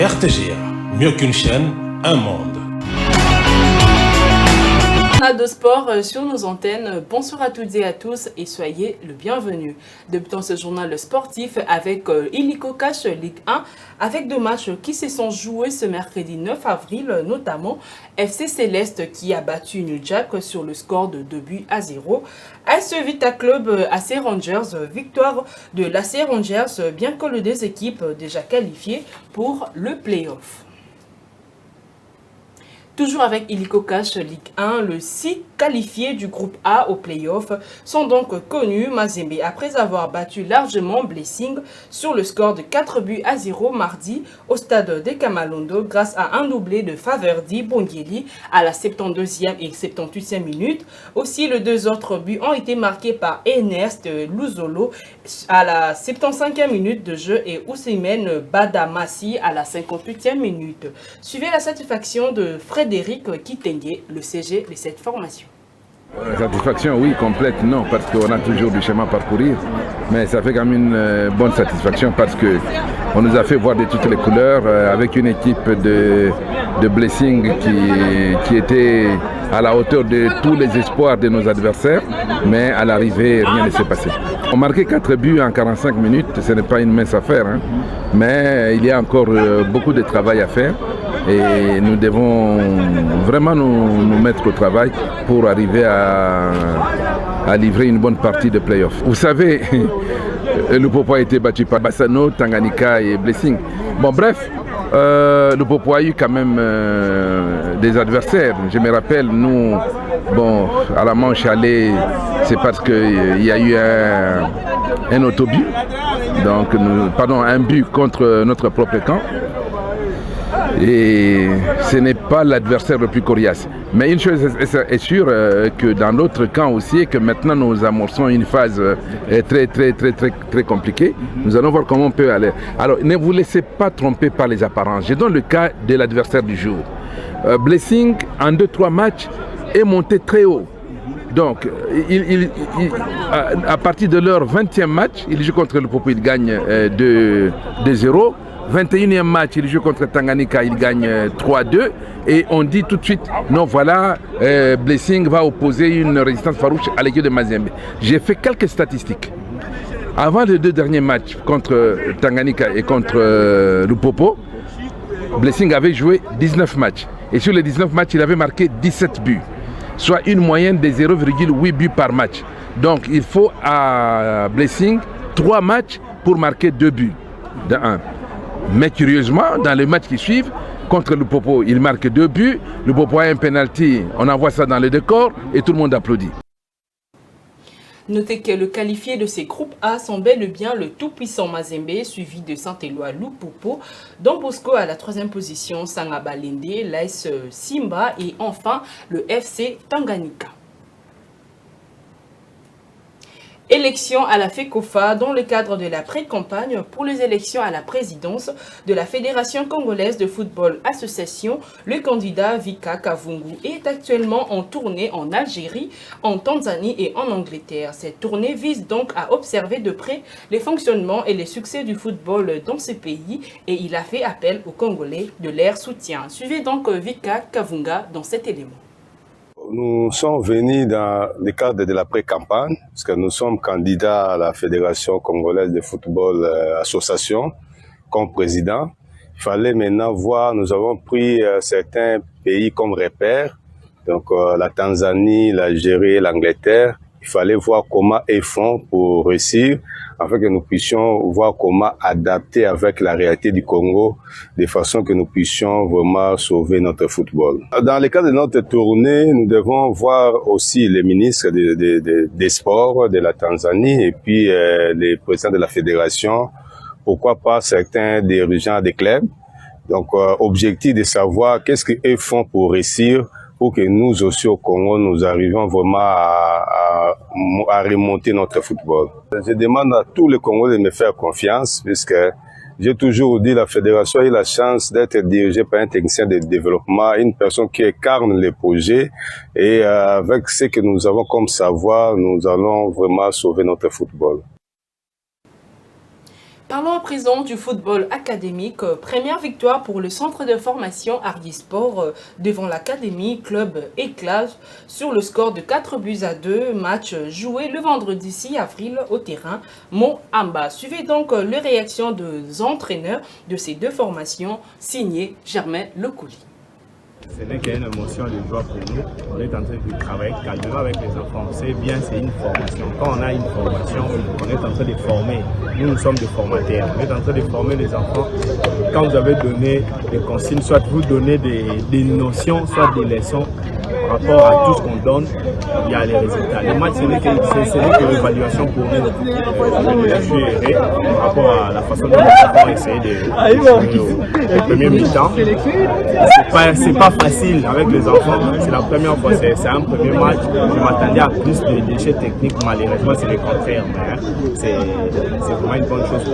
RTGA, mieux qu'une chaîne, un monde. De sport sur nos antennes. Bonsoir à toutes et à tous et soyez le bienvenu. Débutons ce journal sportif avec Illico Cash Ligue 1 avec deux matchs qui se sont joués ce mercredi 9 avril, notamment FC Céleste qui a battu New Jack sur le score de 2-0. AS Vita Club AC Rangers, victoire de l'AC Rangers bien que les deux équipes déjà qualifiées pour le play-off. Toujours avec Illico Cash Ligue 1, le 6 qualifiés du groupe A au play-off sont donc connus. Mazembe, après avoir battu largement Blessing sur le score de 4-0 mardi au stade de Kamalondo grâce à un doublé de Faverdi Bongieli à la 72e et 78e minute. Aussi, les deux autres buts ont été marqués par Ernest Luzolo à la 75e minute de jeu et Ousseimane Badamassi à la 58e minute. Suivez la satisfaction de Frédéric Kitenge, le CG de cette formation. Satisfaction, oui, complète, non, parce qu'on a toujours du chemin à parcourir, mais ça fait quand même une bonne satisfaction parce qu'on nous a fait voir de toutes les couleurs avec une équipe de Blessing qui était à la hauteur de tous les espoirs de nos adversaires, mais à l'arrivée, rien ne s'est passé. On marquait 4 buts en 45 minutes, ce n'est pas une mince affaire, hein, mais il y a encore beaucoup de travail à faire. Et nous devons vraiment nous mettre au travail pour arriver à livrer une bonne partie de play-off. Vous savez, le Popo a été battu par Bassano, Tanganyika et Blessing. Bon, bref, le Popo a eu quand même des adversaires. Je me rappelle, nous, bon, à la manche allée, c'est parce qu'il y a eu un autobus, donc, pardon, un but contre notre propre camp. Et ce n'est pas l'adversaire le plus coriace. Mais une chose est sûre, que dans l'autre camp aussi, et que maintenant nous amorçons une phase très compliquée. Nous allons voir comment on peut aller. Alors ne vous laissez pas tromper par les apparences. Je donne le cas de l'adversaire du jour. Blessing, en 2-3 matchs, est monté très haut. Donc, à partir de leur 20e match, il joue contre le Popo, il gagne 2-0. 21e match, il joue contre Tanganyika, il gagne 3-2. Et on dit tout de suite, non voilà, Blessing va opposer une résistance farouche à l'équipe de Mazembe. J'ai fait quelques statistiques. Avant les deux derniers matchs contre Tanganyika et contre le Popo, Blessing avait joué 19 matchs. Et sur les 19 matchs, il avait marqué 17 buts. Soit une moyenne de 0,8 buts par match. Donc il faut à Blessing 3 matchs pour marquer 2 buts de 1. Mais curieusement, dans les matchs qui suivent, contre le Popo, il marque 2 buts. Le Popo a un penalty, on envoie ça dans le décor et tout le monde applaudit. Notez que le qualifié de ces groupes A sont bel et bien le tout-puissant Mazembe, suivi de Saint-Éloi Lupopo, Don Bosco à la 3e position, Sangabalende, l'AS Simba et enfin le FC Tanganyika. Élection à la FECOFA dans le cadre de la pré-campagne pour les élections à la présidence de la Fédération congolaise de football association. Le candidat Vika Kavungu est actuellement en tournée en Algérie, en Tanzanie et en Angleterre. Cette tournée vise donc à observer de près les fonctionnements et les succès du football dans ce pays et il a fait appel aux Congolais de leur soutien. Suivez donc Vika Kavunga dans cet élément. Nous sommes venus dans le cadre de la pré-campagne, parce que nous sommes candidats à la Fédération congolaise de football association comme président. Il fallait maintenant voir, nous avons pris certains pays comme repères, donc la Tanzanie, l'Algérie, l'Angleterre. Il fallait voir comment ils font pour réussir, afin que nous puissions voir comment adapter avec la réalité du Congo, de façon que nous puissions vraiment sauver notre football. Dans le cadre de notre tournée, nous devons voir aussi les ministres des sports de la Tanzanie et puis les présidents de la fédération, pourquoi pas certains dirigeants des clubs. Donc, objectif de savoir qu'est-ce qu'ils font pour réussir, pour que nous aussi au Congo, nous arrivions vraiment à remonter notre football. Je demande à tous les Congolais de me faire confiance, puisque j'ai toujours dit que la fédération a eu la chance d'être dirigée par un technicien de développement, une personne qui incarne les projets. Et avec ce que nous avons comme savoir, nous allons vraiment sauver notre football. Parlons à présent du football académique. Première victoire pour le centre de formation Ardisport devant l'académie Club Éclat sur le score de 4-2. Match joué le vendredi 6 avril au terrain Mont-Amba. Suivez donc les réactions des entraîneurs de ces deux formations, signé Germain Lecouli. Ce n'est qu'une émotion de joie pour nous. On est en train de travailler calmement avec les enfants. C'est bien, c'est une formation. Quand on a une formation, on est en train de former. Nous sommes des formateurs. On est en train de former les enfants. Quand vous avez donné des consignes, soit vous donnez des notions, soit des leçons par rapport à tout ce qu'on donne, il y a les résultats. Le match, ce n'est que l'évaluation pour nous. Je suis heureux par rapport à la façon dont nous avons essayé de jouer au premier mi-temps. C'est pas facile avec les enfants, c'est la première fois, c'est un premier match. Je m'attendais à plus de déchets techniques, malheureusement c'est le contraire. C'est vraiment une bonne chose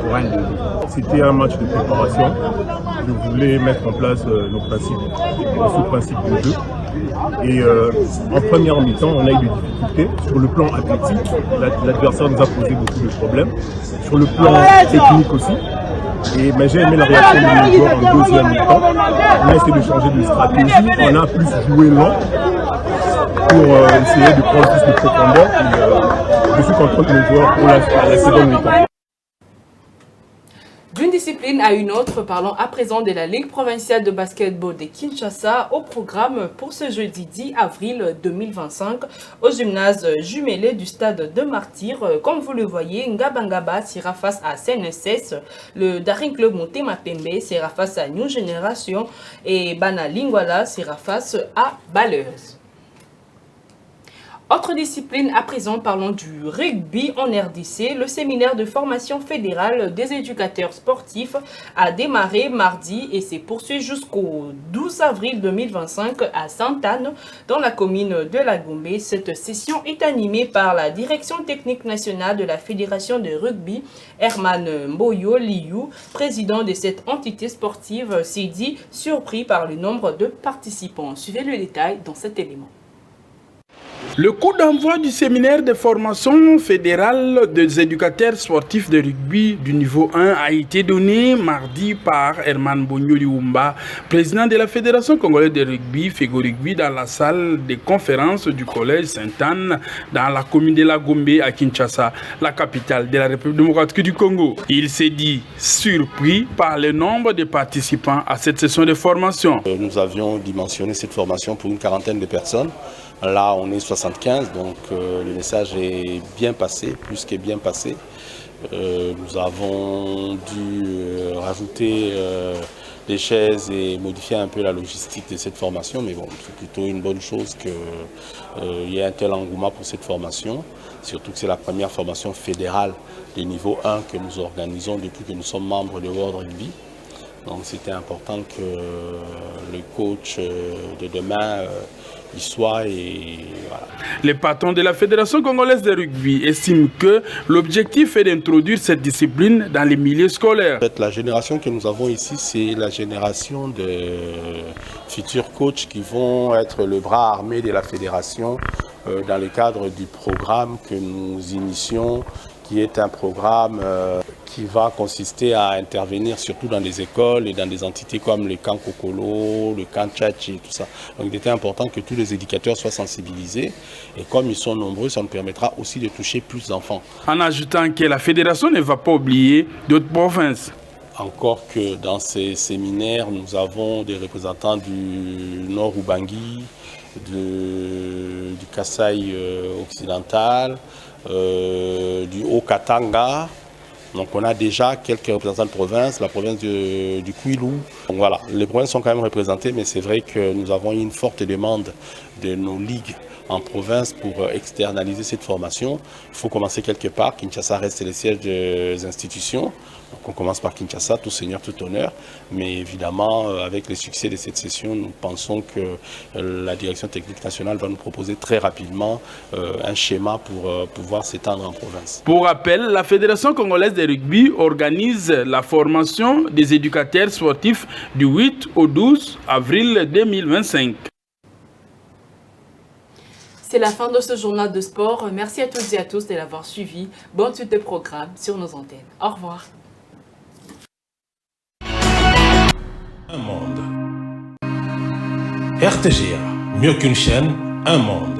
pour un début. C'était un match de préparation. Je voulais mettre en place nos principes de jeu. Et en première mi-temps, on a eu des difficultés. Sur le plan athlétique, l'adversaire nous a posé beaucoup de problèmes. Sur le plan technique aussi. Mais j'ai aimé la réaction de nos joueurs en deuxième mi-temps. On a essayé de changer de stratégie. On a plus joué lent pour essayer de prendre plus de profondeur. Et, je suis content de nos joueurs pour la seconde mi-temps. D'une discipline à une autre, parlons à présent de la Ligue provinciale de basketball de Kinshasa au programme pour ce jeudi 10 avril 2025 au gymnase jumelé du stade de Martyr. Comme vous le voyez, Ngabangaba sera face à CNSS, le Daring Club Motema Pembe sera face à New Generation et Bana Lingwala sera face à Balleuse. Autre discipline à présent, parlons du rugby en RDC. Le séminaire de formation fédérale des éducateurs sportifs a démarré mardi et s'est poursuivi jusqu'au 12 avril 2025 à Sainte-Anne, dans la commune de La Gombe. Cette session est animée par la direction technique nationale de la Fédération de rugby, Herman Mboyo Liu, président de cette entité sportive, s'est dit surpris par le nombre de participants. Suivez le détail dans cet élément. Le coup d'envoi du séminaire de formation fédérale des éducateurs sportifs de rugby du niveau 1 a été donné mardi par Herman Mbonyo Liumba, président de la Fédération congolaise de rugby, FEGO Rugby, dans la salle de conférence du collège Sainte-Anne, dans la commune de La Gombe à Kinshasa, la capitale de la République démocratique du Congo. Il s'est dit surpris par le nombre de participants à cette session de formation. Nous avions dimensionné cette formation pour une quarantaine de personnes. Là, on est 75, donc le message est bien passé, plus que bien passé. Nous avons dû rajouter des chaises et modifier un peu la logistique de cette formation, mais bon, c'est plutôt une bonne chose qu'il y ait un tel engouement pour cette formation, surtout que c'est la première formation fédérale de niveau 1 que nous organisons depuis que nous sommes membres de World Rugby. Donc c'était important que le coach de demain y soit et voilà. Les patrons de la Fédération congolaise de rugby estiment que l'objectif est d'introduire cette discipline dans les milieux scolaires. En fait, la génération que nous avons ici, c'est la génération de futurs coachs qui vont être le bras armé de la Fédération dans le cadre du programme que nous initions, qui est un programme qui va consister à intervenir surtout dans les écoles et dans des entités comme le camp Kokolo, le camp Tchatchi, tout ça. Donc il était important que tous les éducateurs soient sensibilisés et comme ils sont nombreux, ça nous permettra aussi de toucher plus d'enfants. En ajoutant que la fédération ne va pas oublier d'autres provinces. Encore que dans ces séminaires, nous avons des représentants du Nord Ubangi, du Kasaï occidental, du Haut-Katanga. Donc on a déjà quelques représentants de province, la province du Kwilu. Donc voilà, les provinces sont quand même représentées, mais c'est vrai que nous avons une forte demande de nos ligues en province pour externaliser cette formation. Il faut commencer quelque part. Kinshasa reste le siège des institutions. Donc on commence par Kinshasa, tout seigneur, tout honneur. Mais évidemment, avec le succès de cette session, nous pensons que la direction technique nationale va nous proposer très rapidement un schéma pour pouvoir s'étendre en province. Pour rappel, la Fédération congolaise de rugby organise la formation des éducateurs sportifs du 8 au 12 avril 2025. C'est la fin de ce journal de sport. Merci à toutes et à tous de l'avoir suivi. Bonne suite de programme sur nos antennes. Au revoir. Un monde. RTGA, mieux qu'une chaîne, un monde.